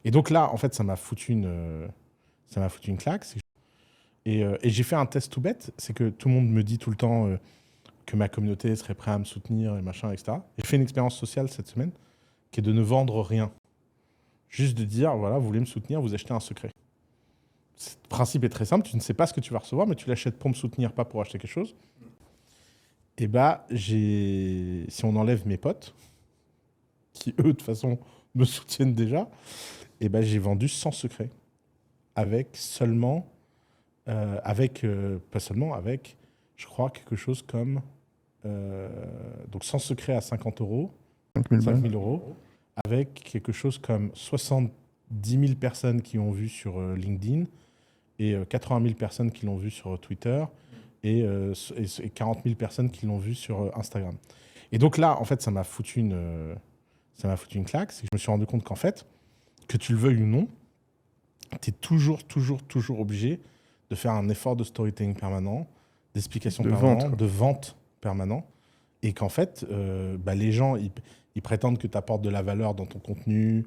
Et donc là, en fait, ça m'a foutu une claque. Et j'ai fait un test tout bête, c'est que tout le monde me dit tout le temps que ma communauté serait prête à me soutenir et machin, etc. J'ai fait une expérience sociale cette semaine qui est de ne vendre rien. Juste de dire, voilà, vous voulez me soutenir, vous achetez un secret. Le principe est très simple, tu ne sais pas ce que tu vas recevoir, mais tu l'achètes pour me soutenir, pas pour acheter quelque chose. Et bah, si on enlève mes potes, qui eux, de toute façon, me soutiennent déjà, et bah, j'ai vendu 100 secrets. Avec seulement, pas seulement, avec, je crois, quelque chose comme, donc 100 secrets à 50 euros, 5 000 euros, avec quelque chose comme 70 000 personnes qui ont vu sur LinkedIn et 80 000 personnes qui l'ont vu sur Twitter et 40 000 personnes qui l'ont vu sur Instagram. Et donc là, en fait, ça m'a foutu une claque. C'est que je me suis rendu compte qu'en fait, que tu le veuilles ou non, tu es toujours obligé de faire un effort de storytelling permanent, d'explication permanente, de vente permanent. Et qu'en fait, les gens, ils prétendent que tu apportes de la valeur dans ton contenu,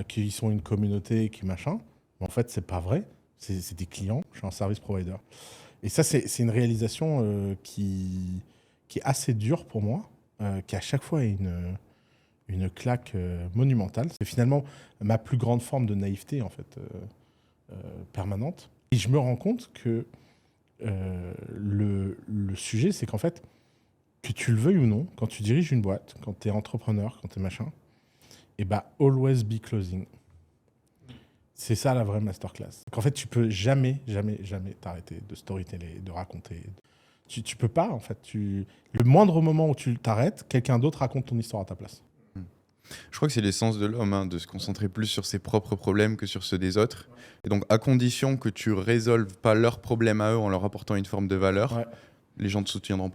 qu'ils sont une communauté, qui machin. Mais en fait, c'est pas vrai. C'est des clients. Je suis un service provider. Et ça, c'est une réalisation qui est assez dure pour moi, qui à chaque fois est une claque monumentale. C'est finalement ma plus grande forme de naïveté, en fait, permanente. Et je me rends compte que le sujet, c'est qu'en fait, que tu le veuilles ou non, quand tu diriges une boîte, quand tu es entrepreneur, quand tu es machin, et bah, always be closing. C'est ça la vraie masterclass. Qu'en fait, tu peux jamais t'arrêter de storyteller, de raconter. Tu peux pas, en fait. Le moindre moment où tu t'arrêtes, quelqu'un d'autre raconte ton histoire à ta place. Je crois que c'est l'essence de l'homme, de se concentrer plus sur ses propres problèmes que sur ceux des autres. Et donc, à condition que tu résolves pas leurs problèmes à eux en leur apportant une forme de valeur, Ouais. les gens te soutiendront pas.